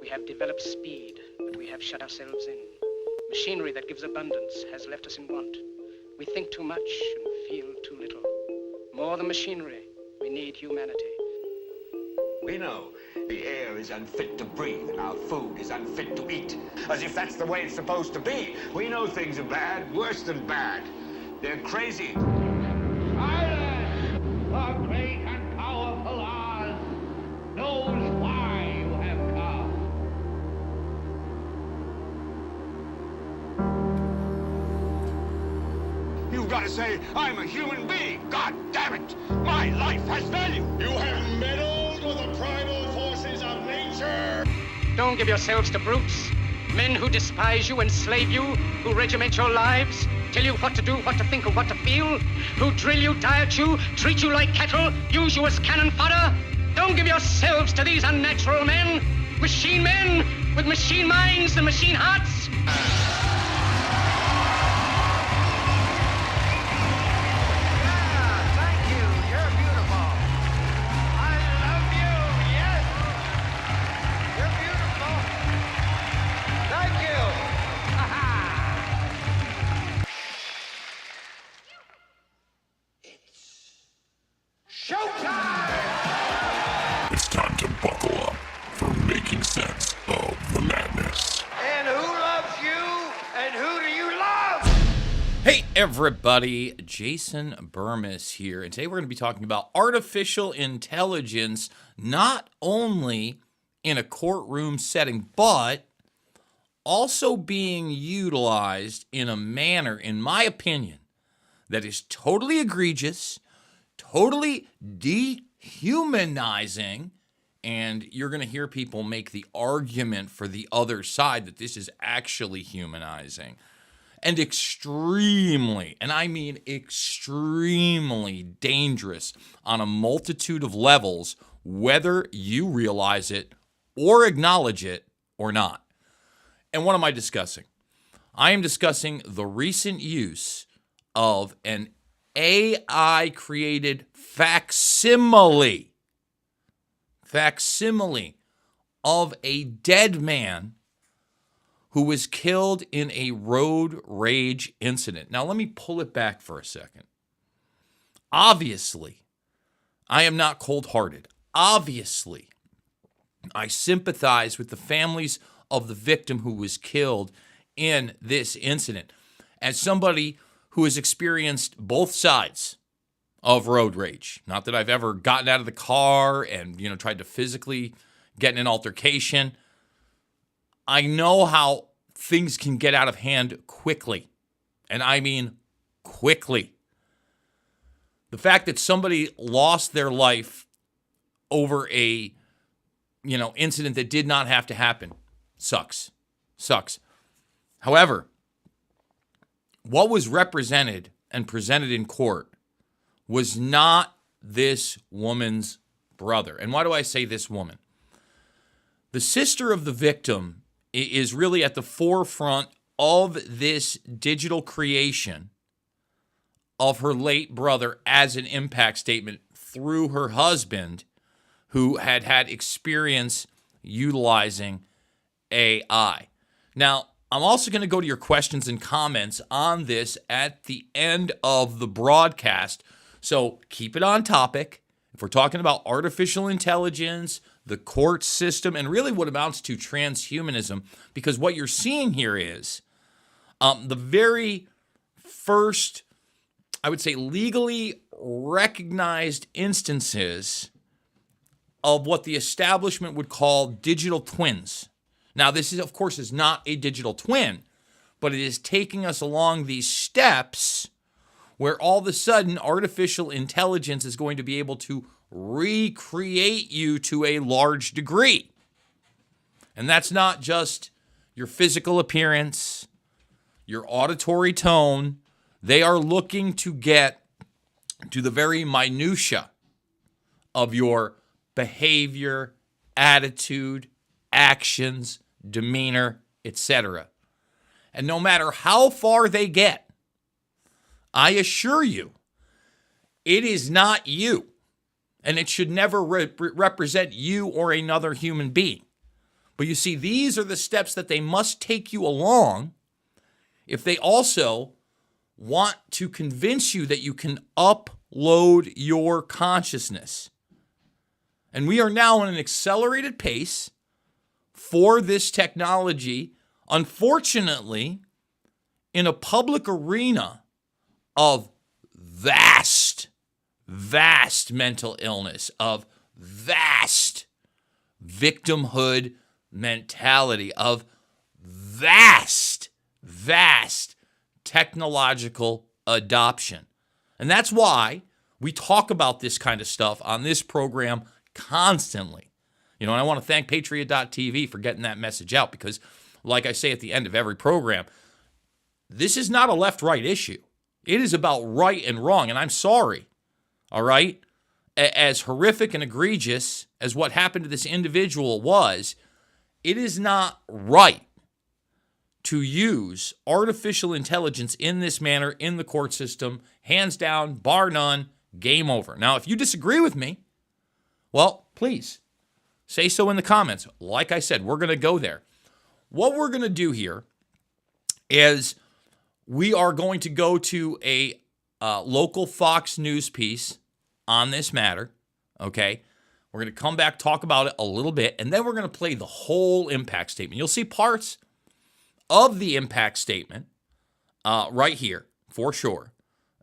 We have developed speed, but we have shut ourselves in. Machinery that gives abundance has left us in want. We think too much and feel too little. More than machinery, we need humanity. We know the air is unfit to breathe and our food is unfit to eat. As if that's the way it's supposed to be. We know things are bad, worse than bad. They're crazy. Silence! The great and powerful Oz knows why you have come. You've got to say, I'm a human being. God damn it. My life has value. You have meddled with the primal forces of nature. Don't give yourselves to brutes. Men who despise you, enslave you, who regiment your lives, tell you what to do, what to think, or what to feel, who drill you, diet you, treat you like cattle, use you as cannon fodder. Don't give yourselves to these unnatural men with machine minds and machine hearts. It's time to buckle up for making sense of the madness. And who loves you? And who do you love? Hey everybody, Jason Bermas here, and today we're going to be talking about artificial intelligence, not only in a courtroom setting, but also being utilized in a manner, in my opinion, that is totally egregious, totally dehumanizing, and you're going to hear people make the argument for the other side that this is actually humanizing, and extremely, and I mean extremely dangerous on a multitude of levels, whether you realize it or acknowledge it or not. And what am I discussing? I am discussing the recent use of an AI-created facsimile of a dead man who was killed in a road rage incident. Now, let me pull it back for a second. Obviously, I am not cold-hearted. Obviously, I sympathize with the families of the victim who was killed in this incident. As somebody who has experienced both sides of road rage, not that I've ever gotten out of the car and, tried to physically get in an altercation, I know how things can get out of hand quickly. And I mean quickly. The fact that somebody lost their life over a, incident that did not have to happen sucks. However, what was represented and presented in court was not this woman's brother. And why do I say this woman? The sister of the victim is really at the forefront of this digital creation of her late brother as an impact statement through her husband, who had experience utilizing AI. Now, I'm also going to go to your questions and comments on this at the end of the broadcast, so keep it on topic. If we're talking about artificial intelligence, the court system, and really what amounts to transhumanism, because what you're seeing here is the very first, I would say, legally recognized instances of what the establishment would call digital twins. Now, this is, of course, is not a digital twin, but it is taking us along these steps where all of a sudden artificial intelligence is going to be able to recreate you to a large degree. And that's not just your physical appearance, your auditory tone. They are looking to get to the very minutia of your behavior, attitude, actions, demeanor, etc. And no matter how far they get, I assure you, it is not you. And it should never represent you or another human being. But you see, these are the steps that they must take you along if they also want to convince you that you can upload your consciousness. And we are now in an accelerated pace for this technology, unfortunately, in a public arena of vast mental illness, of vast victimhood mentality, of vast technological adoption. And that's why we talk about this kind of stuff on this program constantly. And I want to thank Patriot.tv for getting that message out because, like I say at the end of every program, this is not a left-right issue. It is about right and wrong, and I'm sorry, all right? As horrific and egregious as what happened to this individual was, it is not right to use artificial intelligence in this manner in the court system. Hands down, bar none, game over. Now, if you disagree with me, well, please say so in the comments. Like I said, we're going to go there. What we're going to do here is we are going to go to a local Fox News piece on this matter, okay? We're going to come back, talk about it a little bit, and then we're going to play the whole impact statement. You'll see parts of the impact statement right here, for sure,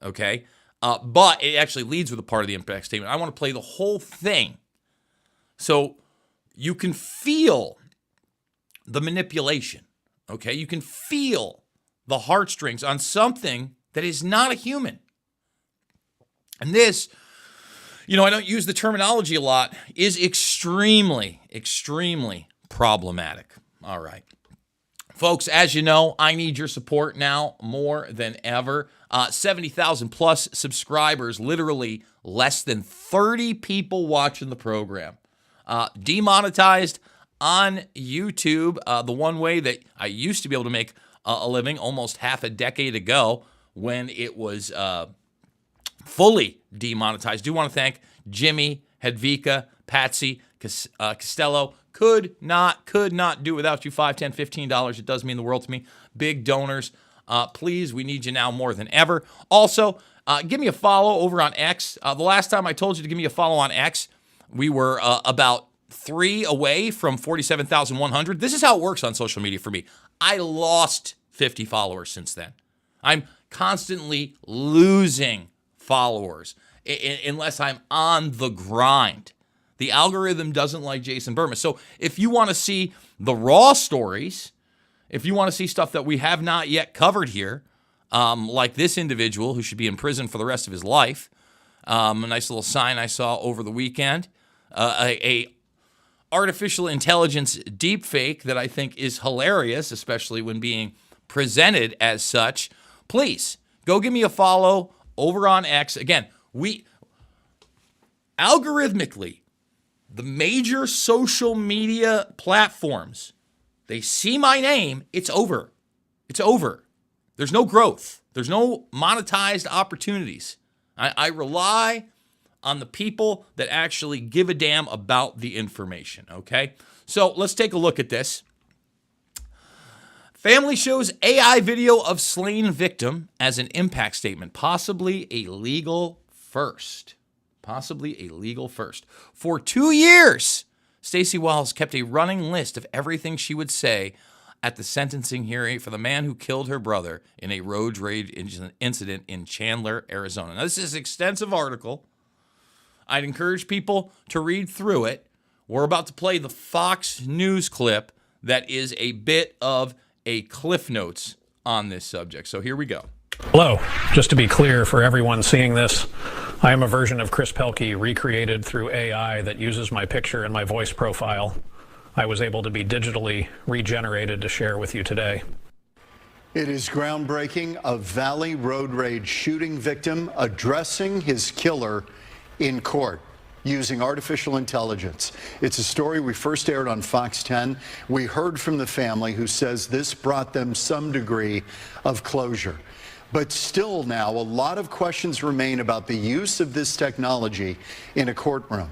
okay? But it actually leads with a part of the impact statement. I want to play the whole thing so you can feel the manipulation, okay? You can feel the heartstrings on something that is not a human. And this, I don't use the terminology a lot, is extremely problematic. All right. Folks, as you know, I need your support now more than ever. 70,000 plus subscribers, literally less than 30 people watching the program. Demonetized on YouTube, the one way that I used to be able to make a living almost half a decade ago when it was fully demonetized. Do want to thank Jimmy, Hedvika, Patsy, Costello. Could not do without you. $5, $10, $15. It does mean the world to me. Big donors. Please, we need you now more than ever. Also, give me a follow over on X. The last time I told you to give me a follow on X, we were about 3 away from 47,100. This is how it works on social media for me. I lost 50 followers since then. I'm constantly losing followers unless I'm on the grind. The algorithm doesn't like Jason Bermas. So if you want to see the raw stories, if you want to see stuff that we have not yet covered here, like this individual who should be in prison for the rest of his life, a nice little sign I saw over the weekend, a artificial intelligence deepfake that I think is hilarious, especially when being presented as such. Please go give me a follow over on X. Again, algorithmically, the major social media platforms, they see my name, it's over. It's over. There's no growth. There's no monetized opportunities. I rely on the people that actually give a damn about the information, okay? So let's take a look at this. Family shows AI video of slain victim as an impact statement, possibly a legal first. Possibly a legal first. For 2 years, Stacey Wells kept a running list of everything she would say at the sentencing hearing for the man who killed her brother in a road rage incident in Chandler, Arizona. Now, this is an extensive article. I'd encourage people to read through it. We're about to play the Fox News clip that is a bit of a Cliff Notes on this subject. So here we go. Hello. Just to be clear for everyone seeing this, I am a version of Chris Pelkey recreated through AI that uses my picture and my voice profile. I was able to be digitally regenerated to share with you today. It is groundbreaking. A Valley road rage shooting victim addressing his killer in court using artificial intelligence. It's a story we first aired on Fox 10. We heard from the family who says this brought them some degree of closure. But still now, a lot of questions remain about the use of this technology in a courtroom.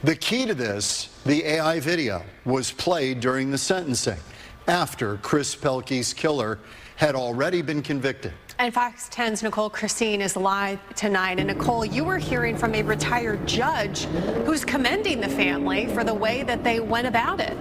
The key to this, the AI video, was played during the sentencing after Chris Pelkey's killer had already been convicted. And Fox 10's Nicole Christine is live tonight. And Nicole, you were hearing from a retired judge who's commending the family for the way that they went about it.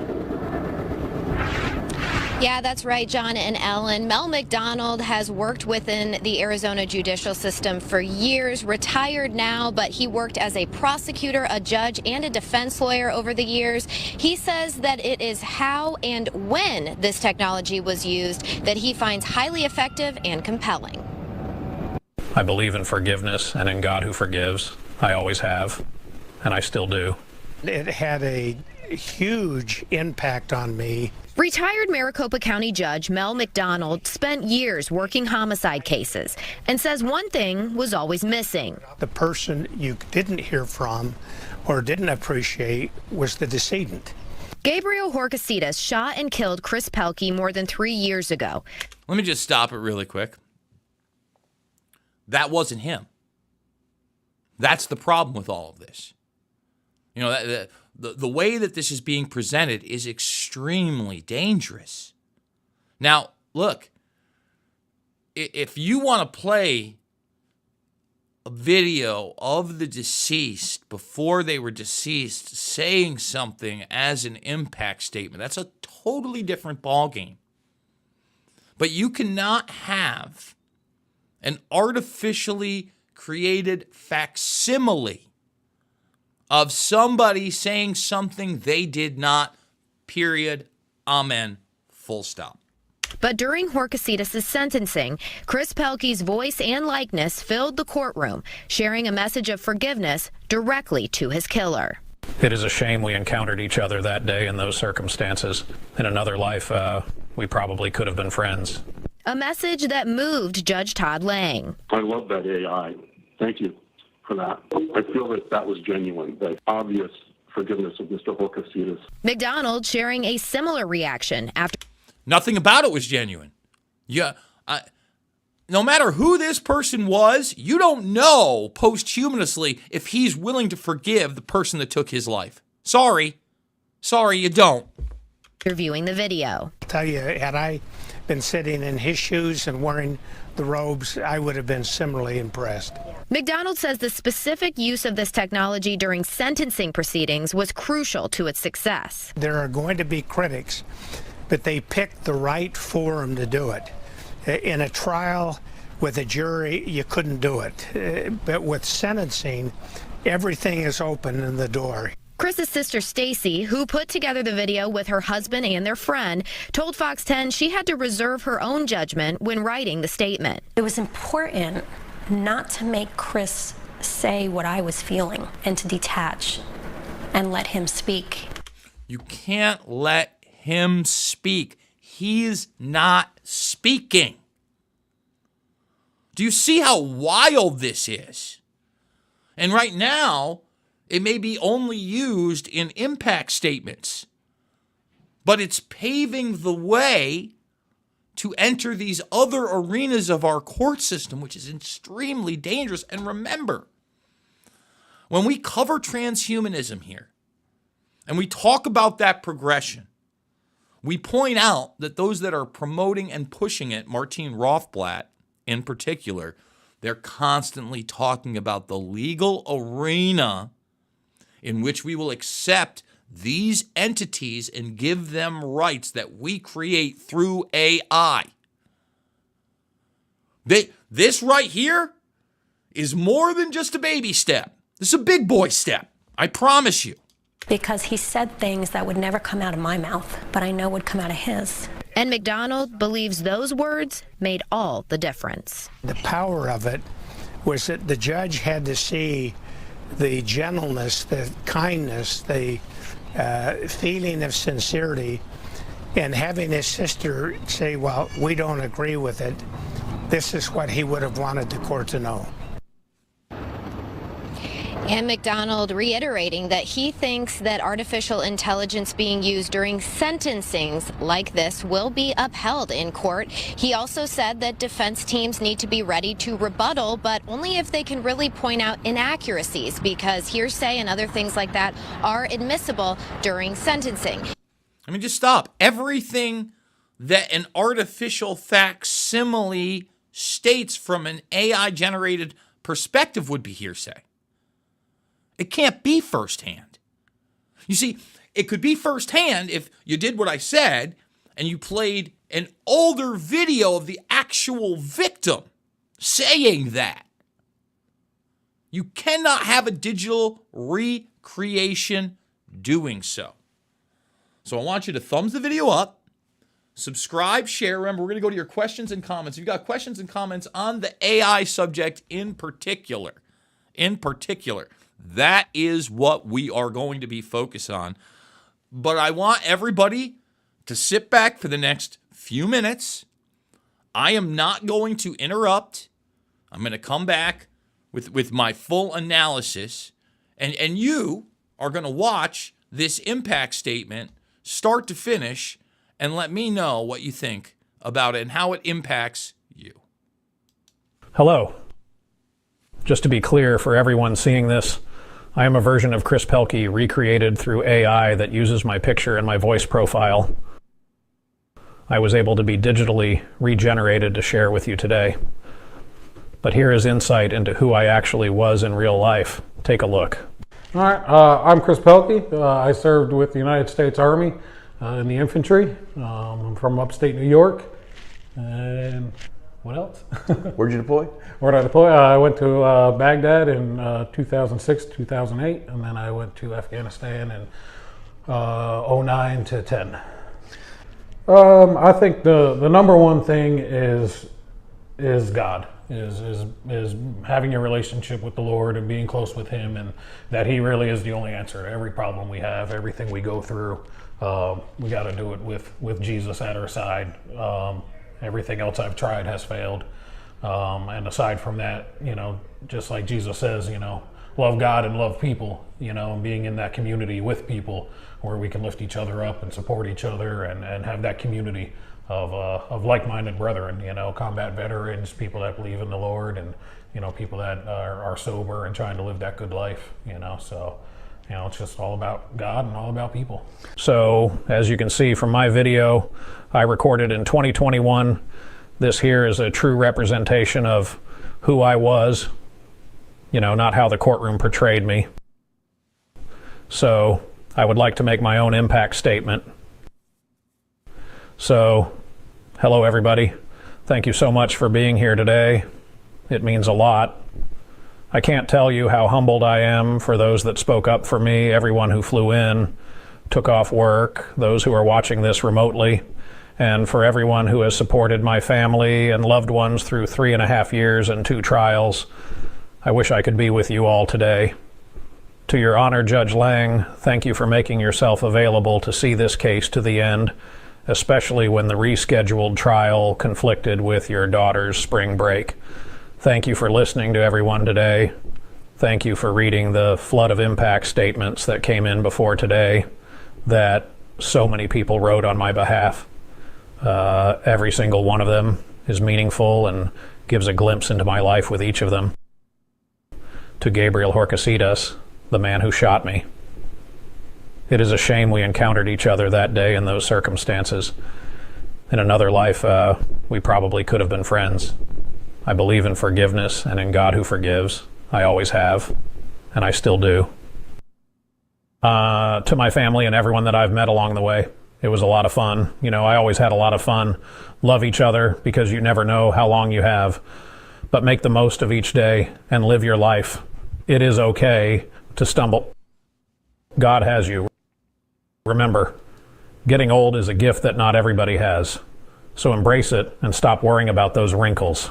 Yeah, that's right, John and Ellen. Mel McDonald has worked within the Arizona judicial system for years, retired now, but he worked as a prosecutor, a judge, and a defense lawyer over the years. He says that it is how and when this technology was used that he finds highly effective and compelling. I believe in forgiveness and in God who forgives. I always have, and I still do. It had a huge impact on me. Retired Maricopa County Judge Mel McDonald spent years working homicide cases and says one thing was always missing. The person you didn't hear from or didn't appreciate was the decedent. Gabriel Horcasitas shot and killed Chris Pelkey more than 3 years ago. Let me just stop it really quick. That wasn't him. That's the problem with all of this. You know, the way that this is being presented is extremely dangerous. Now, look, if you want to play a video of the deceased before they were deceased saying something as an impact statement, that's a totally different ballgame. But you cannot have an artificially created facsimile of somebody saying something they did not, period, amen, full stop. But during Horcasitas' sentencing, Chris Pelkey's voice and likeness filled the courtroom, sharing a message of forgiveness directly to his killer. It is a shame we encountered each other that day in those circumstances. In another life, we probably could have been friends. A message that moved Judge Todd Lang. I love that AI. Thank you for that. I feel that was genuine, that obvious forgiveness of Mr. Horcasitas. McDonald sharing a similar reaction after. Nothing about it was genuine. Yeah, no matter who this person was, you don't know posthumously if he's willing to forgive the person that took his life. Sorry, you don't. Reviewing the video. I'll tell you, had I been sitting in his shoes and wearing the robes, I would have been similarly impressed. McDonald says the specific use of this technology during sentencing proceedings was crucial to its success. There are going to be critics, but they picked the right forum to do it. In a trial with a jury, you couldn't do it. But with sentencing, everything is open in the door. Chris's sister Stacy, who put together the video with her husband and their friend, told Fox 10 she had to reserve her own judgment when writing the statement. It was important not to make Chris say what I was feeling and to detach and let him speak. You can't let him speak. He's not speaking. Do you see how wild this is? And right now, it may be only used in impact statements, but it's paving the way to enter these other arenas of our court system, which is extremely dangerous. And remember, when we cover transhumanism here, and we talk about that progression, we point out that those that are promoting and pushing it, Martine Rothblatt in particular, they're constantly talking about the legal arena in which we will accept these entities and give them rights that we create through AI. This right here is more than just a baby step. This is a big boy step. I promise you. Because he said things that would never come out of my mouth, but I know would come out of his. And McDonald believes those words made all the difference. The power of it was that the judge had to see the gentleness, the kindness, the feeling of sincerity, and having his sister say, well, we don't agree with it. This is what he would have wanted the court to know. And McDonald reiterating that he thinks that artificial intelligence being used during sentencings like this will be upheld in court. He also said that defense teams need to be ready to rebuttal, but only if they can really point out inaccuracies, because hearsay and other things like that are admissible during sentencing. I mean, just stop. Everything that an artificial facsimile states from an AI-generated perspective would be hearsay. It can't be firsthand. You see, it could be firsthand if you did what I said and you played an older video of the actual victim saying that. You cannot have a digital recreation doing so. So I want you to thumbs the video up, subscribe, share. Remember, we're going to go to your questions and comments. If you've got questions and comments on the AI subject in particular, that is what we are going to be focused on. But I want everybody to sit back for the next few minutes. I am not going to interrupt. I'm going to come back with my full analysis. And you are going to watch this impact statement start to finish and let me know what you think about it and how it impacts you. Hello. Just to be clear for everyone seeing this, I am a version of Chris Pelkey recreated through AI that uses my picture and my voice profile. I was able to be digitally regenerated to share with you today. But here is insight into who I actually was in real life. Take a look. All right, I'm Chris Pelkey. I served with the United States Army in the infantry. I'm from upstate New York. And what else? Where'd you deploy? Where'd I deploy? I went to Baghdad in 2006, 2008, and then I went to Afghanistan in 09 to 10. I think the number one thing is God, is having a relationship with the Lord and being close with Him, and that He really is the only answer to every problem we have, everything we go through. We got to do it with Jesus at our side. Everything else I've tried has failed. And aside from that, just like Jesus says, love God and love people, and being in that community with people where we can lift each other up and support each other and have that community of like-minded brethren, combat veterans, people that believe in the Lord, and, people that are sober and trying to live that good life, so, it's just all about God and all about people. So, as you can see from my video, I recorded in 2021. This here is a true representation of who I was, not how the courtroom portrayed me. So, I would like to make my own impact statement. So, hello everybody. Thank you so much for being here today. It means a lot. I can't tell you how humbled I am for those that spoke up for me, everyone who flew in, took off work, those who are watching this remotely, and for everyone who has supported my family and loved ones through 3.5 years and 2 trials. I wish I could be with you all today. To Your Honor, Judge Lang, thank you for making yourself available to see this case to the end, especially when the rescheduled trial conflicted with your daughter's spring break. Thank you for listening to everyone today. Thank you for reading the flood of impact statements that came in before today that so many people wrote on my behalf. Every single one of them is meaningful and gives a glimpse into my life with each of them. To Gabriel Horcasitas, the man who shot me. It is a shame we encountered each other that day in those circumstances. In another life, we probably could have been friends. I believe in forgiveness and in God who forgives. I always have, and I still do. To my family and everyone that I've met along the way, it was a lot of fun. I always had a lot of fun. Love each other because you never know how long you have. But make the most of each day and live your life. It is okay to stumble. God has you. Remember, getting old is a gift that not everybody has. So embrace it and stop worrying about those wrinkles.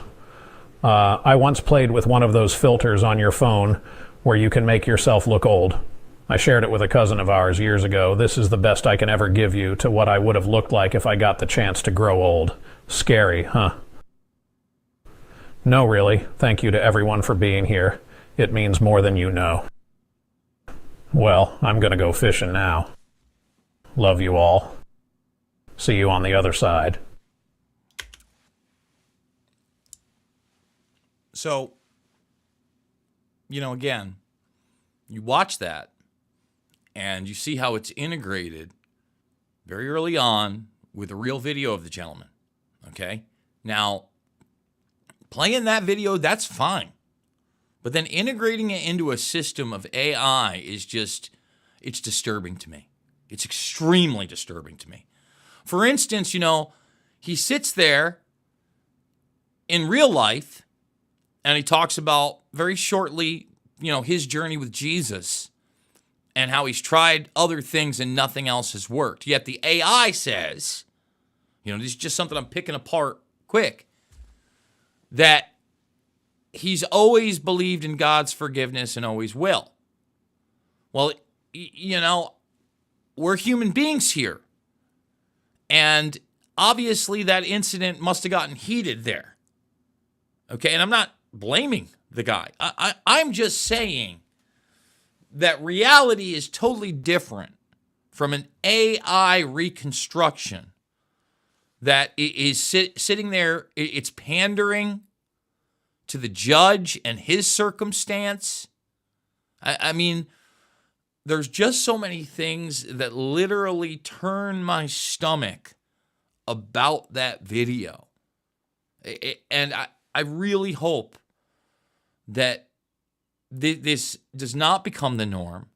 I once played with one of those filters on your phone where you can make yourself look old. I shared it with a cousin of ours years ago. This is the best I can ever give you to what I would have looked like if I got the chance to grow old. Scary, huh? No, really. Thank you to everyone for being here. It means more than you know. Well, I'm going to go fishing now. Love you all. See you on the other side. So, again, you watch that and you see how it's integrated very early on with a real video of the gentleman. Okay? Now, playing that video, that's fine. But then integrating it into a system of AI is it's disturbing to me. It's extremely disturbing to me. For instance, he sits there in real life and he talks about very shortly, his journey with Jesus and how he's tried other things and nothing else has worked. Yet the AI says, this is just something I'm picking apart quick, that he's always believed in God's forgiveness and always will. Well, we're human beings here. And obviously that incident must have gotten heated there. Okay, and I'm not blaming the guy. I'm just saying that reality is totally different from an AI reconstruction that is sitting there. It's pandering to the judge and his circumstance. I mean, there's just so many things that literally turn my stomach about that video. And I really hope that this does not become the norm,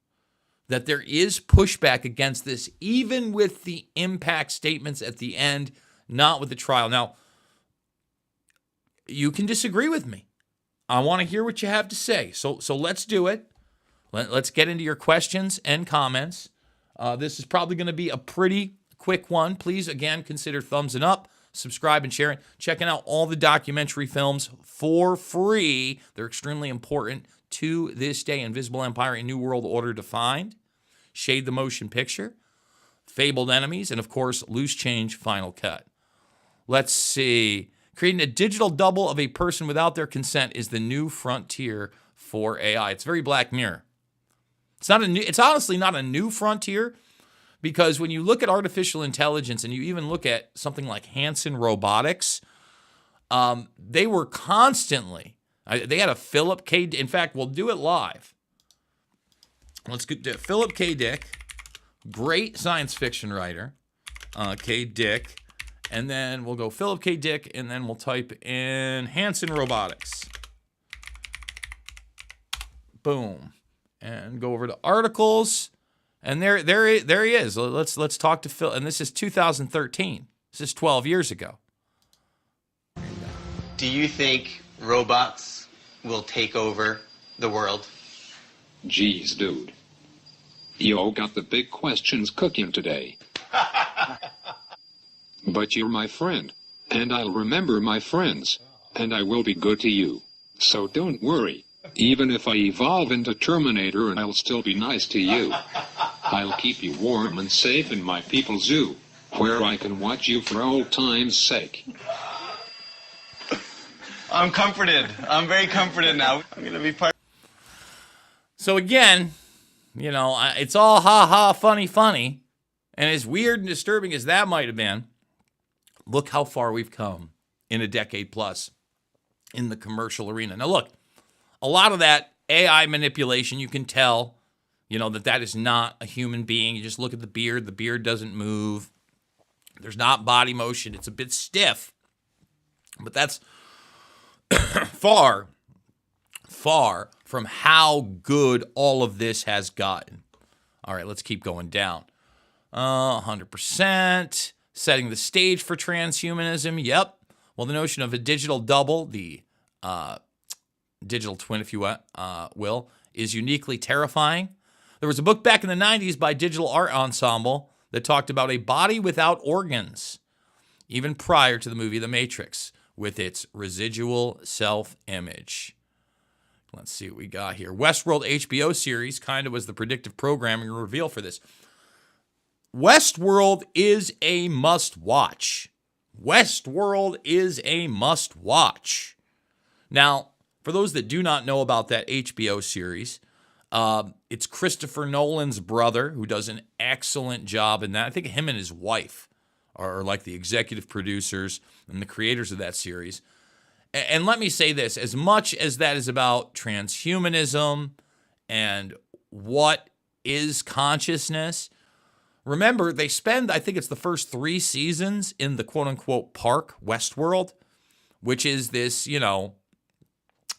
that there is pushback against this, even with the impact statements at the end, not with the trial. Now, you can disagree with me. I want to hear what you have to say. So let's do it. Let's get into your questions and comments. This is probably going to be a pretty quick one. Please, again, consider thumbsing up, subscribe, and sharing. Checking out all the documentary films for free. They're extremely important to this day. Invisible Empire, A New World Order Defined, Shade the Motion Picture, Fabled Enemies, and, of course, Loose Change Final Cut. Let's see. Creating a digital double of a person without their consent is the new frontier for AI. It's very Black Mirror. It's honestly not a new frontier, because when you look at artificial intelligence and you even look at something like Hanson Robotics, they were constantly, they had a Philip K. In fact, we'll do it live. Let's get to Philip K. Dick, great science fiction writer, K. Dick, and then we'll go Philip K. Dick, and then we'll type in Hanson Robotics. Boom. And go over to articles, and there he is. Let's talk to Phil. And this is 2013. This is 12 years ago. Do you think robots will take over the world? Geez, dude. You all got the big questions cooking today. But you're my friend, and I'll remember my friends, and I will be good to you. So don't worry. Even if I evolve into Terminator, I'll still be nice to you. I'll keep you warm and safe in my people's zoo, where I can watch you for old time's sake. I'm comforted. I'm very comforted now. I'm going to be part. So again, it's all ha-ha, funny. And as weird and disturbing as that might have been, look how far we've come in a decade plus in the commercial arena. Now look, a lot of that AI manipulation, you can tell, that is not a human being. You just look at the beard. The beard doesn't move. There's not body motion. It's a bit stiff. But that's far from how good all of this has gotten. All right, let's keep going down. 100%. Setting the stage for transhumanism. Yep. Well, the notion of a digital double, the digital twin, if you will, is uniquely terrifying. There was a book back in the 90s by Digital Art Ensemble that talked about a body without organs, even prior to the movie The Matrix, with its residual self-image. Let's see what we got here. Westworld HBO series kind of was the predictive programming reveal for this. Westworld is a must-watch. Westworld is a must-watch. Now, for those that do not know about that HBO series, It's Christopher Nolan's brother who does an excellent job in that. I think him and his wife are like the executive producers and the creators of that series. And let me say this, as much as that is about transhumanism and what is consciousness, remember, they spend, I think it's the first 3 seasons in the quote-unquote park, Westworld, which is this,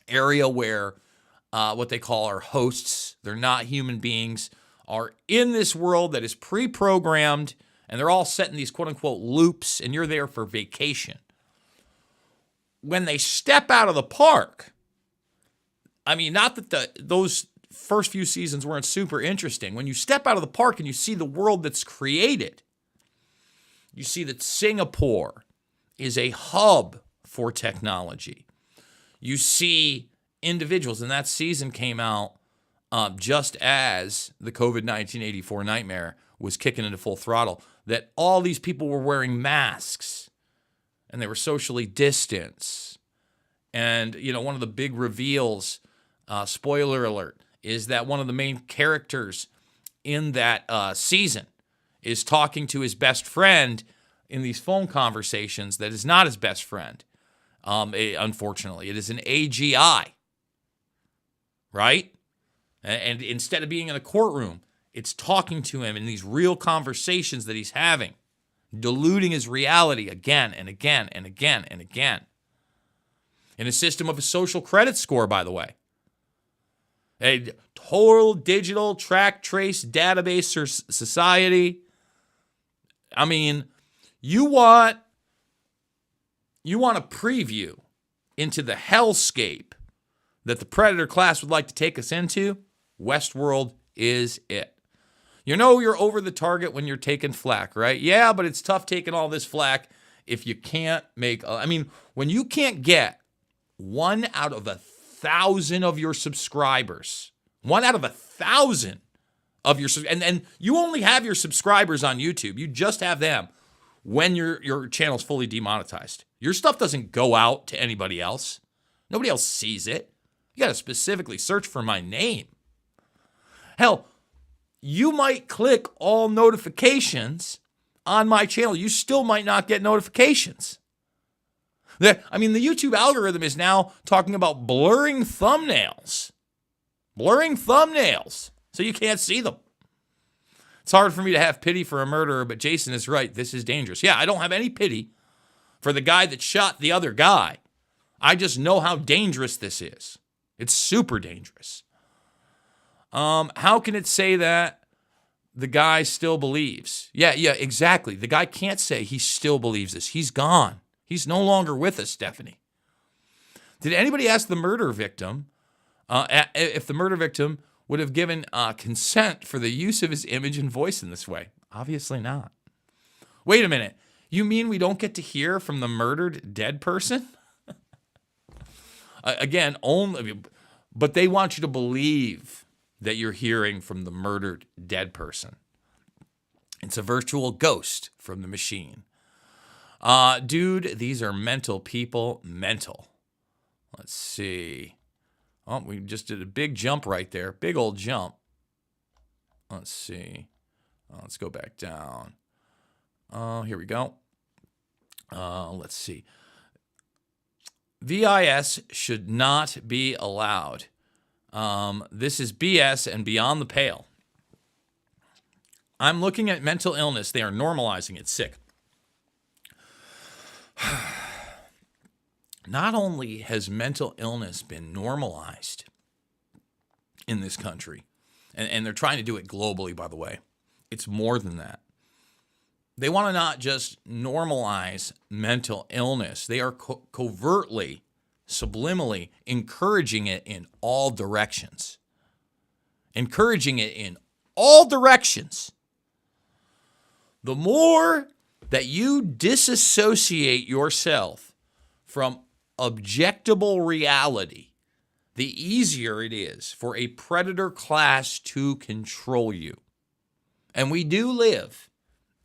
area where what they call our hosts, they're not human beings, are in this world that is pre-programmed, and they're all set in these quote-unquote loops, and you're there for vacation. When they step out of the park, I mean, not that those first few seasons weren't super interesting. When you step out of the park and you see the world that's created, you see that Singapore is a hub for technology. You see individuals, and that season came out just as the COVID-19 84 nightmare was kicking into full throttle, that all these people were wearing masks and they were socially distanced. And, one of the big reveals, spoiler alert, is that one of the main characters in that season is talking to his best friend in these phone conversations that is not his best friend. Unfortunately, it is an AGI, right? And instead of being in a courtroom, it's talking to him in these real conversations that he's having, diluting his reality again and again and again and again. In a system of a social credit score, by the way. A total digital track trace database society. I mean, you want a preview into the hellscape that the predator class would like to take us into? Westworld is it. You're over the target when you're taking flack, right? Yeah, but it's tough taking all this flack if you can't when you can't get 1 out of 1,000 of your subscribers, 1 out of 1,000 of your, and you only have your subscribers on YouTube. You just have them when your channel's fully demonetized. Your stuff doesn't go out to anybody else. Nobody else sees it. You got to specifically search for my name. Hell, you might click all notifications on my channel. You still might not get notifications. The YouTube algorithm is now talking about blurring thumbnails. Blurring thumbnails so you can't see them. It's hard for me to have pity for a murderer, but Jason is right. This is dangerous. Yeah, I don't have any pity for the guy that shot the other guy. I just know how dangerous this is. It's super dangerous. How can it say that the guy still believes? Yeah, exactly. The guy can't say he still believes this. He's gone. He's no longer with us, Stephanie. Did anybody ask the murder victim if the murder victim would have given consent for the use of his image and voice in this way? Obviously not. Wait a minute. You mean we don't get to hear from the murdered dead person? Again, but they want you to believe that you're hearing from the murdered dead person. It's a virtual ghost from the machine. Dude, these are mental people. Mental. Let's see. Oh, we just did a big jump right there. Big old jump. Let's see. Let's go back down. Here we go. Let's see. VIS should not be allowed. This is BS and beyond the pale. I'm looking at mental illness. They are normalizing it. Sick. Not only has mental illness been normalized in this country, and they're trying to do it globally, by the way, it's more than that. They want to not just normalize mental illness. They are covertly, subliminally encouraging it in all directions. Encouraging it in all directions. The more that you disassociate yourself from objectable reality, the easier it is for a predator class to control you. And we do live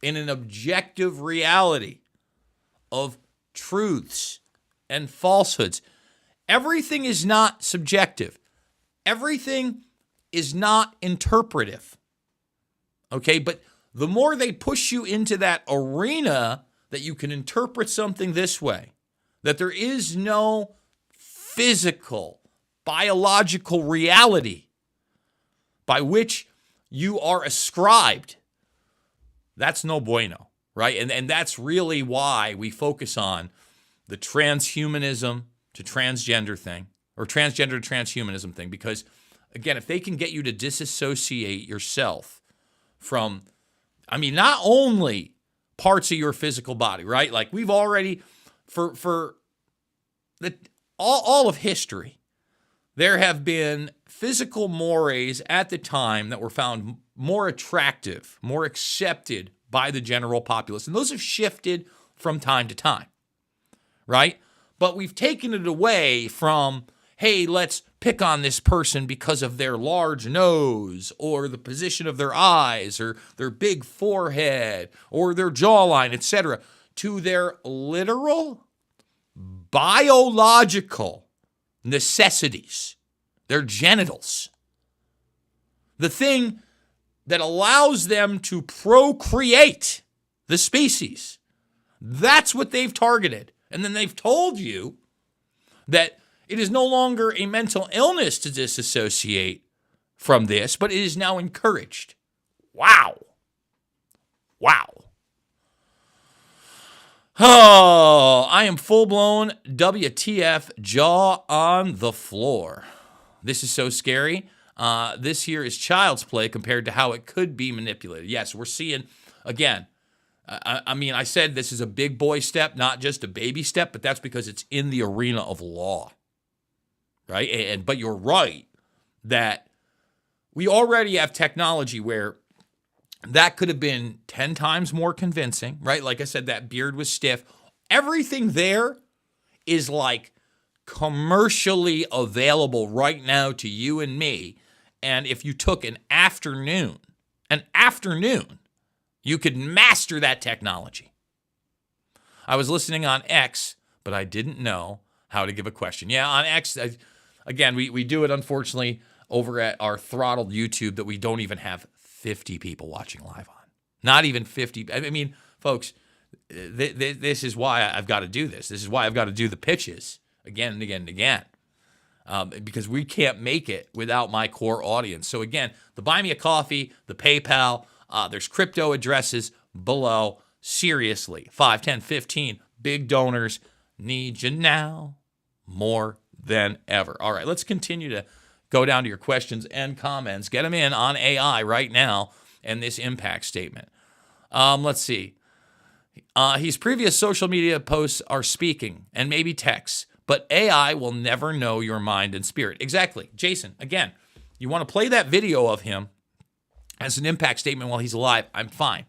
in an objective reality of truths and falsehoods. Everything is not subjective. Everything is not interpretive. Okay, but the more they push you into that arena that you can interpret something this way, that there is no physical, biological reality by which you are ascribed, that's no bueno, right? And that's really why we focus on the transhumanism to transgender thing, or transgender to transhumanism thing, because, again, if they can get you to disassociate yourself from, I mean, not only parts of your physical body, right? Like we've already, for all of history, there have been physical mores at the time that were found more attractive, more accepted by the general populace. And those have shifted from time to time, right? But we've taken it away from, hey, let's pick on this person because of their large nose or the position of their eyes or their big forehead or their jawline, etc., to their literal biological necessities, their genitals. The thing that allows them to procreate the species. That's what they've targeted. And then they've told you that it is no longer a mental illness to disassociate from this, but it is now encouraged. Wow. Wow. Oh, I am full-blown WTF, jaw on the floor. This is so scary. This here is child's play compared to how it could be manipulated. Yes, we're seeing, again, I mean, I said this is a big boy step, not just a baby step, but that's because it's in the arena of law, right? But you're right that we already have technology where that could have been 10 times more convincing, right? Like I said, that beard was stiff. Everything there is like commercially available right now to you and me. And if you took an afternoon, you could master that technology. I was listening on X, but I didn't know how to give a question. Yeah, on X, again, we do it, unfortunately, over at our throttled YouTube that we don't even have 50 people watching live on. Not even 50. I mean, folks, this is why I've got to do this. This is why I've got to do the pitches again and again and again. Because we can't make it without my core audience. So again, the Buy Me a Coffee, the PayPal, there's crypto addresses below. Seriously, 5, 10, 15 big donors need you now more than ever. All right, let's continue to go down to your questions and comments. Get them in on AI right now and this impact statement. Let's see. His previous social media posts are speaking and maybe texts, but AI will never know your mind and spirit. Exactly. Jason, again, you want to play that video of him as an impact statement while he's alive, I'm fine.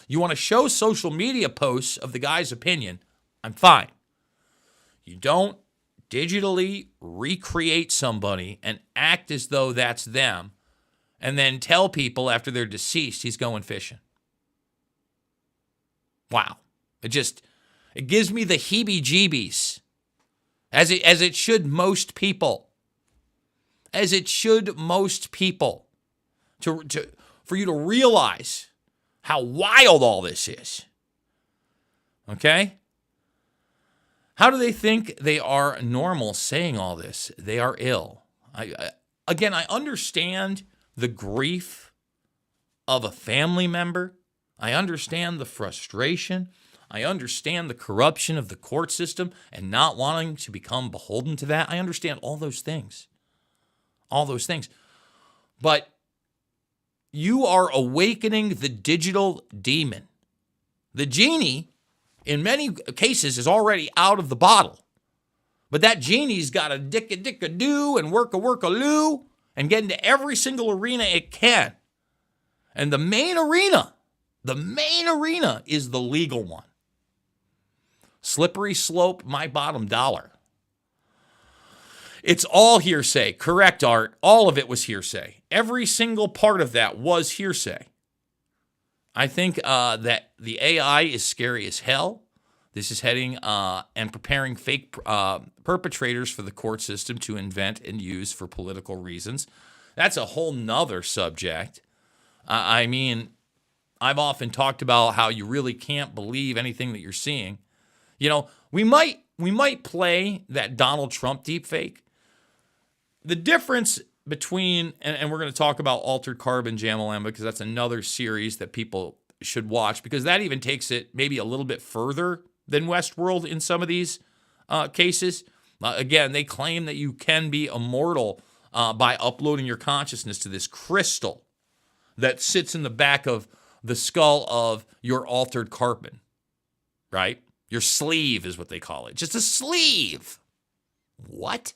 You want to show social media posts of the guy's opinion, I'm fine. You don't digitally recreate somebody and act as though that's them and then tell people after they're deceased he's going fishing. Wow. It gives me the heebie-jeebies, as it should most people. As it should most people. For you to realize how wild all this is. Okay? How do they think they are normal saying all this? They are ill. I understand the grief of a family member. I understand the frustration. I understand the corruption of the court system and not wanting to become beholden to that. I understand all those things. All those things. But you are awakening the digital demon. The genie, in many cases, is already out of the bottle. But that genie's got to dick-a-dick-a-do and work-a-loo and get into every single arena it can. And the main arena is the legal one. Slippery slope, my bottom dollar. It's all hearsay. Correct, Art. All of it was hearsay. Every single part of that was hearsay. I think that the AI is scary as hell. This is heading and preparing fake perpetrators for the court system to invent and use for political reasons. that's a whole nother subject. I mean, I've often talked about how you really can't believe anything that you're seeing. You know, we might play that Donald Trump deepfake. The difference between, and we're going to talk about Altered Carbon, Jamalamba, because that's another series that people should watch, because that even takes it maybe a little bit further than Westworld in some of these cases. Again, they claim that you can be immortal by uploading your consciousness to this crystal that sits in the back of the skull of your altered carbon, right? Your sleeve is what they call it. Just a sleeve. What?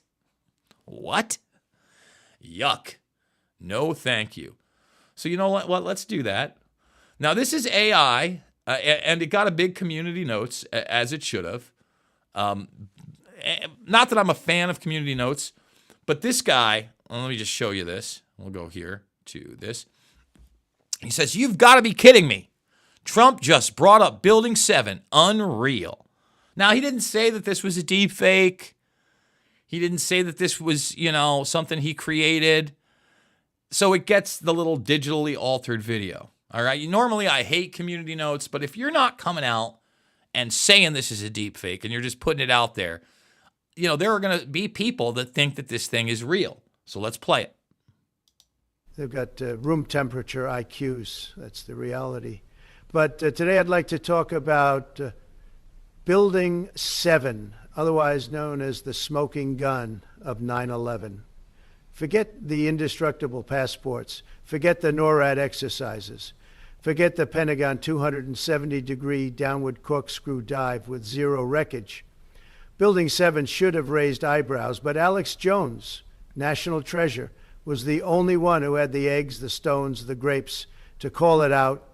Yuck. No, thank you. So you know what? Let's do that. Now, this is AI, and it got a big community notes, as it should have. Not that I'm a fan of community notes, but this guy, let me just show you this. We'll go here to this. He says, "You've got to be kidding me. Trump just brought up Building 7. Unreal." Now, he didn't say that this was a deep fake. He didn't say that this was, something he created. So it gets the little digitally altered video. All right. Normally, I hate community notes, but if you're not coming out and saying this is a deep fake and you're just putting it out there, there are going to be people that think that this thing is real. So let's play it. They've got room temperature IQs. That's the reality. But today I'd like to talk about Building 7, otherwise known as the smoking gun of 9/11. Forget the indestructible passports. Forget the NORAD exercises. Forget the Pentagon 270-degree downward corkscrew dive with zero wreckage. Building 7 should have raised eyebrows, but Alex Jones, national treasure, was the only one who had the eggs, the stones, the grapes to call it out.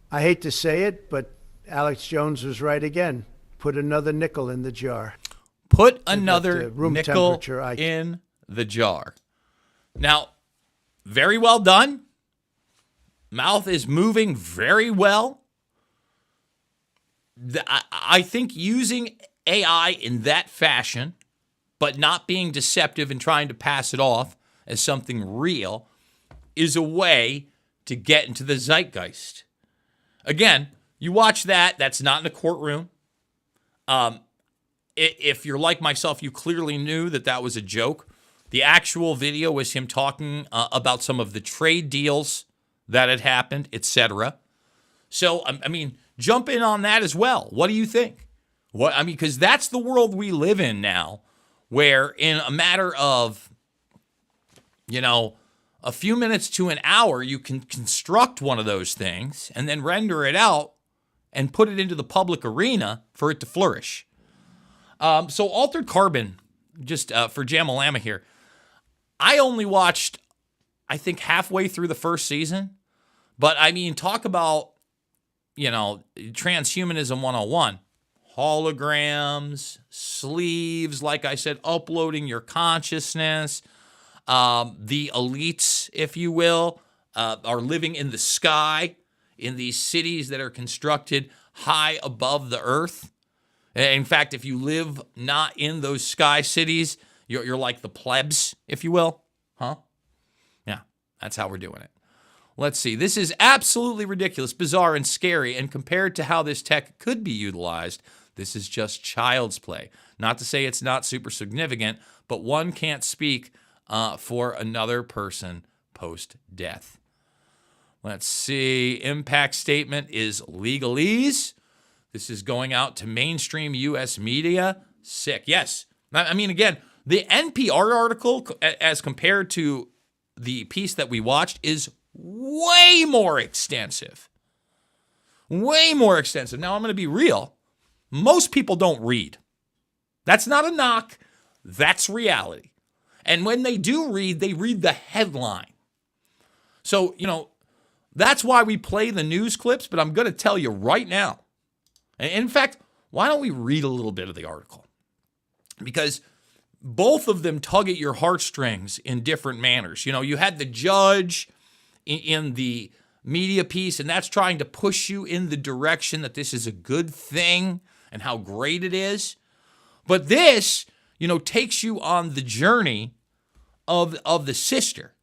I hate to say it, but Alex Jones was right again. Put another nickel in the jar. Put another nickel in the jar. Now, very well done. Mouth is moving very well. I think using AI in that fashion, but not being deceptive and trying to pass it off as something real, is a way to get into the zeitgeist. Again, you watch that, that's not in a courtroom. If you're like myself, you clearly knew that was a joke. The actual video was him talking about some of the trade deals that had happened, etc. So, I mean, jump in on that as well. What do you think? Because that's the world we live in now, where in a matter of, a few minutes to an hour, you can construct one of those things and then render it out and put it into the public arena for it to flourish. So Altered Carbon, just for Jamalama here, I only watched, I think, halfway through the first season. But, talk about, transhumanism 101. Holograms, sleeves, like I said, uploading your consciousness. The elites, if you will, are living in the sky in these cities that are constructed high above the earth. In fact, if you live not in those sky cities, you're like the plebs, if you will. Huh? Yeah, that's how we're doing it. Let's see. This is absolutely ridiculous, bizarre, and scary. And compared to how this tech could be utilized, this is just child's play. Not to say it's not super significant, but one can't speak for another person post-death. Let's see. Impact statement is legalese. This is going out to mainstream U.S. media. Sick. Yes. Again, the NPR article, as compared to the piece that we watched, is way more extensive. Way more extensive. Now, I'm going to be real. Most people don't read. That's not a knock. That's reality. And when they do read, they read the headline. So, that's why we play the news clips, but I'm going to tell you right now. In fact, why don't we read a little bit of the article? Because both of them tug at your heartstrings in different manners. You had the judge in the media piece, and that's trying to push you in the direction that this is a good thing and how great it is. But this, takes you on the journey of the sister.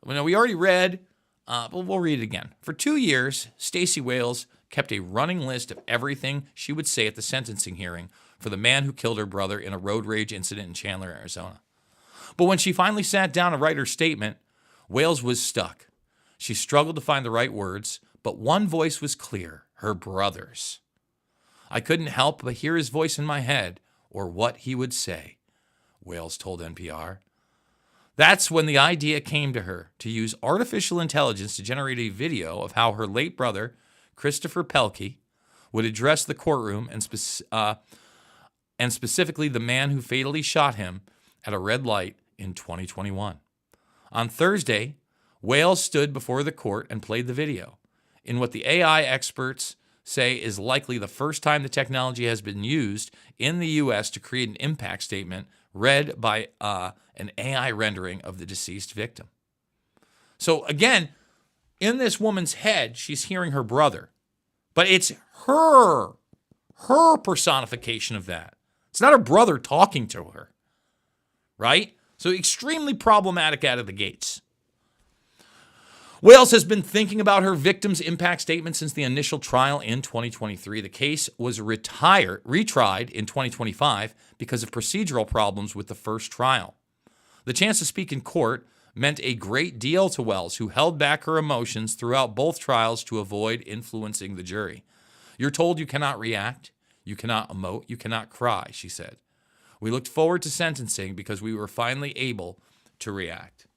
Now, we already read, but we'll read it again. For 2 years, Stacey Wales kept a running list of everything she would say at the sentencing hearing for the man who killed her brother in a road rage incident in Chandler, Arizona. But when she finally sat down to write her statement, Wales was stuck. She struggled to find the right words, but one voice was clear, her brother's. I couldn't help but hear his voice in my head, or what he would say, Wales told NPR. That's when the idea came to her to use artificial intelligence to generate a video of how her late brother, Christopher Pelkey, would address the courtroom and specifically the man who fatally shot him at a red light in 2021. On Thursday, Wales stood before the court and played the video in what the AI experts say is likely the first time the technology has been used in the U.S. to create an impact statement read by an AI rendering of the deceased victim. So again, in this woman's head, she's hearing her brother, but it's her personification of that. It's not her brother talking to her, right? So extremely problematic out of the gates. Wales has been thinking about her victim's impact statement since the initial trial in 2023. The case was retried in 2025 because of procedural problems with the first trial. The chance to speak in court meant a great deal to Wales, who held back her emotions throughout both trials to avoid influencing the jury. You're told you cannot react, you cannot emote, you cannot cry, she said. We looked forward to sentencing because we were finally able to react.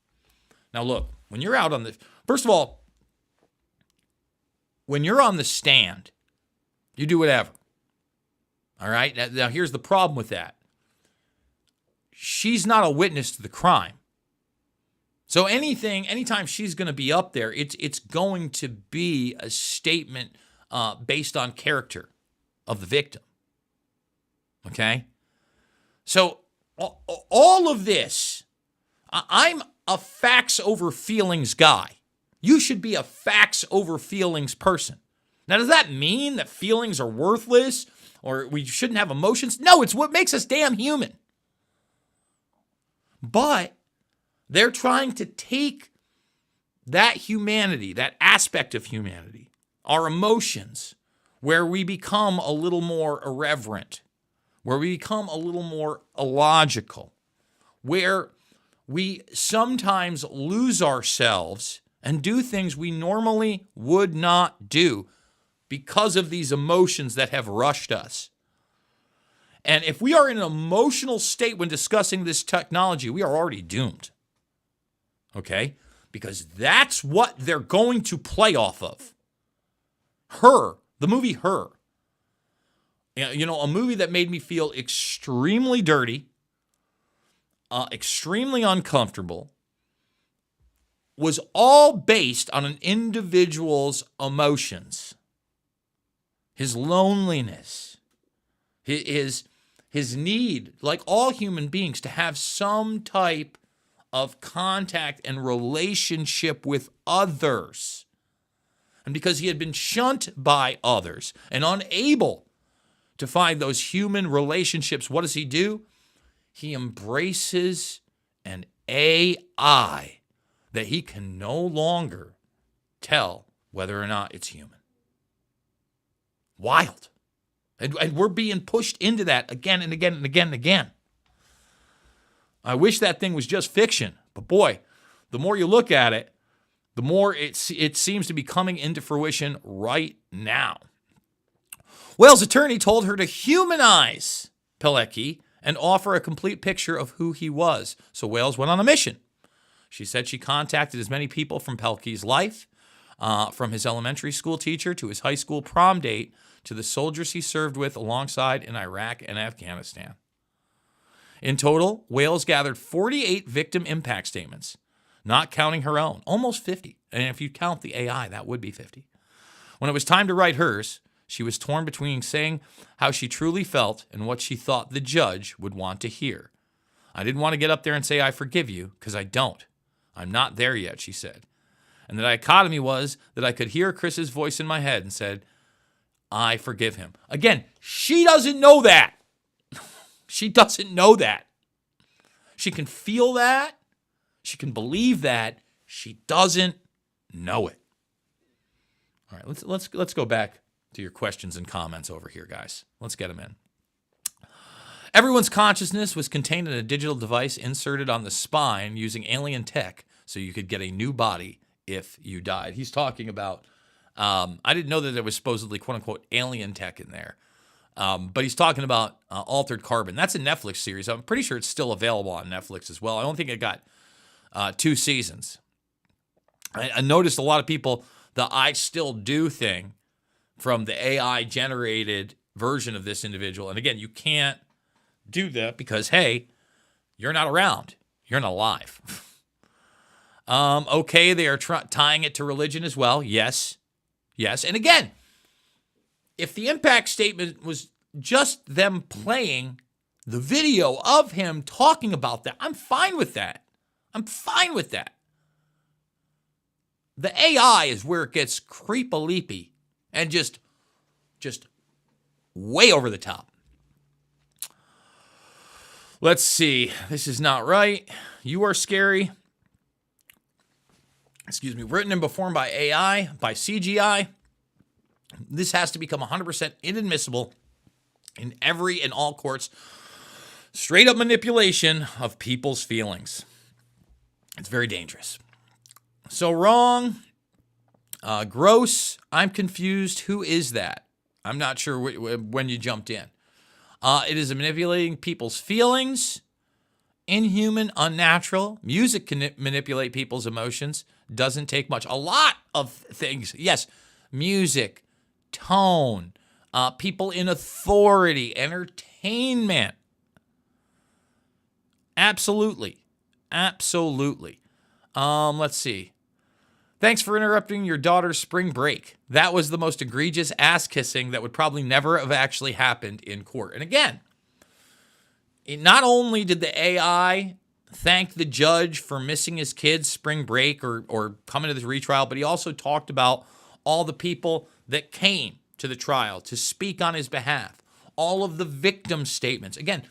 Now look, when you're out on the... First of all, when you're on the stand, you do whatever. All right? Now here's the problem with that. She's not a witness to the crime. So anytime she's going to be up there, it's going to be a statement based on character of the victim. Okay? So all of this, I'm a facts over feelings guy. You should be a facts over feelings person. Now, does that mean that feelings are worthless or we shouldn't have emotions? No, it's what makes us damn human. But they're trying to take that humanity, that aspect of humanity, our emotions, where we become a little more irreverent, where we become a little more illogical, where we sometimes lose ourselves and do things we normally would not do because of these emotions that have rushed us. And if we are in an emotional state when discussing this technology, we are already doomed. Okay? Because that's what they're going to play off of. Her, the movie Her. You know, a movie that made me feel extremely dirty, extremely uncomfortable, was all based on an individual's emotions. His loneliness, his need, like all human beings, to have some type of contact and relationship with others. And because he had been shunned by others and unable to find those human relationships, what does he do? He embraces an AI that he can no longer tell whether or not it's human. Wild. And we're being pushed into that again and again and again and again. I wish that thing was just fiction. But boy, the more you look at it, the more it seems to be coming into fruition right now. Wales' attorney told her to humanize Pilecki and offer a complete picture of who he was. So Wales went on a mission. She said she contacted as many people from Pelkey's life, from his elementary school teacher to his high school prom date to the soldiers he served with alongside in Iraq and Afghanistan. In total, Wales gathered 48 victim impact statements, not counting her own, almost 50. And if you count the AI, that would be 50. When it was time to write hers, she was torn between saying how she truly felt and what she thought the judge would want to hear. I didn't want to get up there and say, I forgive you, because I don't. I'm not there yet, she said. And the dichotomy was that I could hear Chris's voice in my head and said, I forgive him. Again, she doesn't know that. She doesn't know that. She can feel that. She can believe that. She doesn't know it. All right, let's go back to your questions and comments over here, guys. Let's get them in. Everyone's consciousness was contained in a digital device inserted on the spine using alien tech so you could get a new body if you died. He's talking about, I didn't know that there was supposedly quote-unquote alien tech in there, but he's talking about Altered Carbon. That's a Netflix series. I'm pretty sure it's still available on Netflix as well. I don't think it got 2 seasons. I noticed a lot of people, the I Still Do thing from the AI-generated version of this individual. And again, you can't do that because, hey, you're not around. You're not alive. Okay, they are tying it to religion as well. Yes. Yes. And again, if the impact statement was just them playing the video of him talking about that, I'm fine with that. I'm fine with that. The AI is where it gets creep-a-leapy and just way over the top. Let's see. This is not right. You are scary. Excuse me. Written and performed by AI, by CGI. This has to become 100% inadmissible in every and all courts. Straight up manipulation of people's feelings. It's very dangerous. So wrong. Gross. I'm confused. Who is that? I'm not sure when you jumped in. It is manipulating people's feelings. Inhuman, unnatural. Music can manipulate people's emotions. Doesn't take much. A lot of things. Yes, music, tone, people in authority, entertainment. Absolutely. Absolutely. Let's see. Thanks for interrupting your daughter's spring break. That was the most egregious ass kissing that would probably never have actually happened in court. And again, not only did the AI thank the judge for missing his kid's spring break or coming to this retrial, but he also talked about all the people that came to the trial to speak on his behalf, all of the victim statements. Again,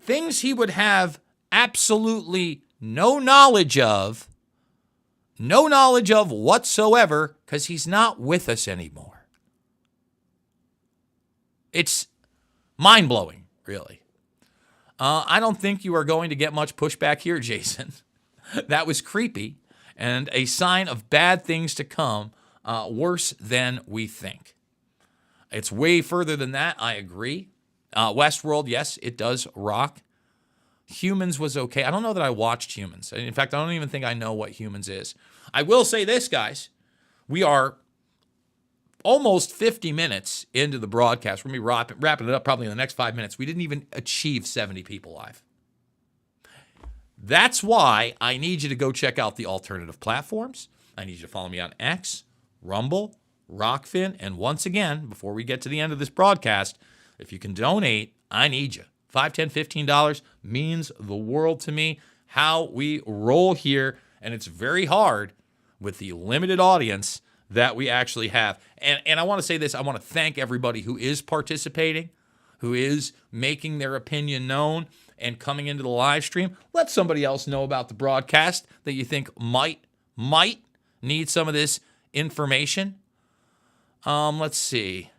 things he would have absolutely no knowledge of whatsoever because he's not with us anymore. It's mind-blowing, really. I don't think you are going to get much pushback here, Jason. That was creepy and a sign of bad things to come, worse than we think. It's way further than that, I agree. Westworld, yes, it does rock. Humans was okay. I don't know that I watched Humans. In fact, I don't even think I know what Humans is. I will say this, guys. We are almost 50 minutes into the broadcast. We're going to be wrapping it up probably in the next 5 minutes. We didn't even achieve 70 people live. That's why I need you to go check out the alternative platforms. I need you to follow me on X, Rumble, Rockfin, and once again, before we get to the end of this broadcast, if you can donate, I need you. $5, $10, $15 means the world to me. How we roll here, and it's very hard with the limited audience that we actually have. And I want to say this. I want to thank everybody who is participating, who is making their opinion known and coming into the live stream. Let somebody else know about the broadcast that you think might need some of this information. Let's see.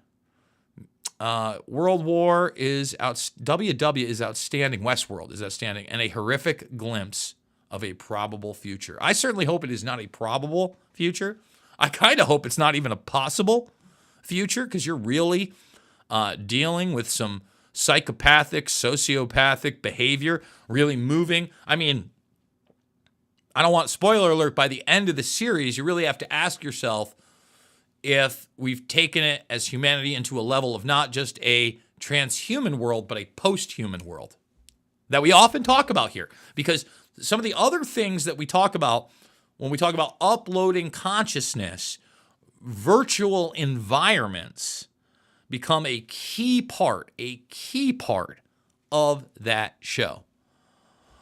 World War is WW is outstanding. Westworld is outstanding, and a horrific glimpse of a probable future. I certainly hope it is not a probable future. I kind of hope it's not even a possible future because you're really dealing with some psychopathic, sociopathic behavior, really moving. I mean, I don't want spoiler alert. By the end of the series, you really have to ask yourself if we've taken it as humanity into a level of not just a transhuman world, but a post-human world that we often talk about here. Because some of the other things that we talk about when we talk about uploading consciousness, virtual environments become a key part of that show.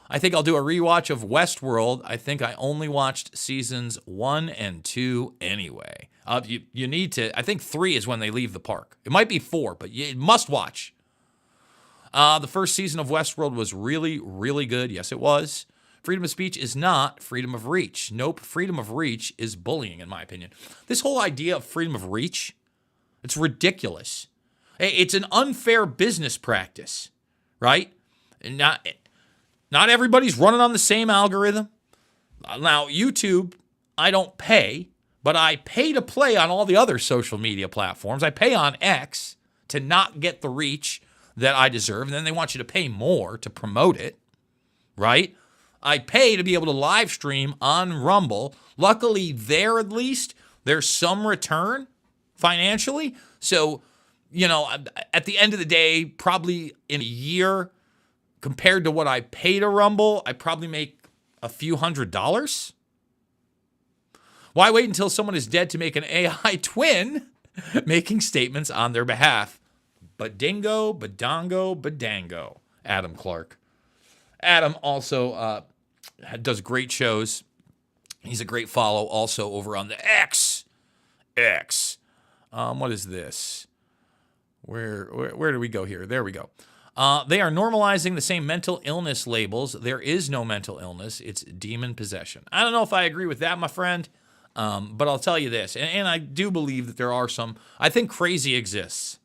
I think I'll do a rewatch of Westworld. I think I only watched seasons 1 and 2 anyway. You need to, I think 3 is when they leave the park. It might be 4, but you must watch. The first season of Westworld was really, really good. Yes, it was. Freedom of speech is not freedom of reach. Nope, freedom of reach is bullying, in my opinion. This whole idea of freedom of reach, it's ridiculous. It's an unfair business practice, right? And not everybody's running on the same algorithm. Now, YouTube, I don't pay, but I pay to play on all the other social media platforms. I pay on X to not get the reach that I deserve, and then they want you to pay more to promote it, right? I pay to be able to live stream on Rumble. Luckily, there at least, there's some return financially. So, at the end of the day, probably in a year, compared to what I pay to Rumble, I probably make a few $100s. Why wait until someone is dead to make an AI twin making statements on their behalf? Badingo, badongo, badango. Adam Clark. Adam also does great shows. He's a great follow also over on the X. What is this? Where do we go here? There we go. They are normalizing the same mental illness labels. There is no mental illness. It's demon possession. I don't know if I agree with that, my friend. But I'll tell you this, and I do believe that there are some, I think crazy exists.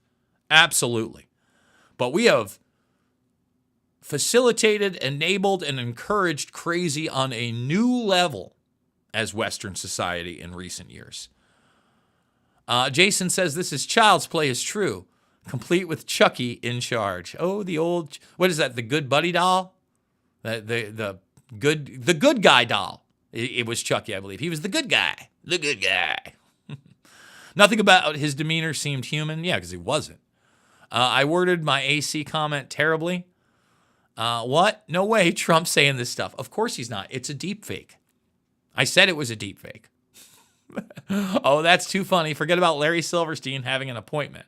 Absolutely. But we have facilitated, enabled, and encouraged crazy on a new level as Western society in recent years. Jason says this is child's play is true, complete with Chucky in charge. Oh, the old, what is that, the Good Buddy doll? The good guy doll. It was Chucky, I believe. He was the good guy. The good guy. Nothing about his demeanor seemed human. Yeah, because he wasn't. I worded my AC comment terribly. What? No way Trump's saying this stuff. Of course he's not. It's a deep fake. I said it was a deep fake. Oh, that's too funny. Forget about Larry Silverstein having an appointment.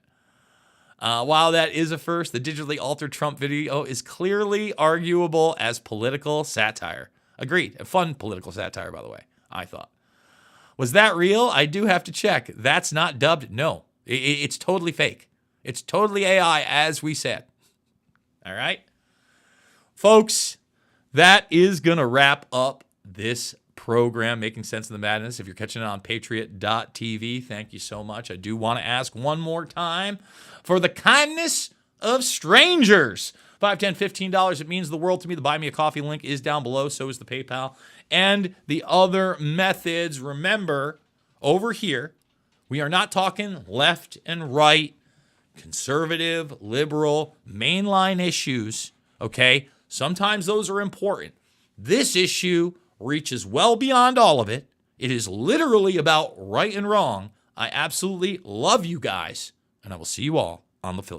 While that is a first, the digitally altered Trump video is clearly arguable as political satire. Agreed. A fun political satire, by the way, I thought. Was that real? I do have to check. That's not dubbed. No, it's totally fake. It's totally AI, as we said. All right? Folks, that is going to wrap up this program, Making Sense of the Madness. If you're catching it on patriot.tv, thank you so much. I do want to ask one more time for the kindness of strangers. $5, $10, $15. It means the world to me. The Buy Me a Coffee link is down below. So is the PayPal and the other methods. Remember, over here, we are not talking left and right, conservative, liberal, mainline issues. Okay? Sometimes those are important. This issue reaches well beyond all of it. It is literally about right and wrong. I absolutely love you guys, and I will see you all on the film.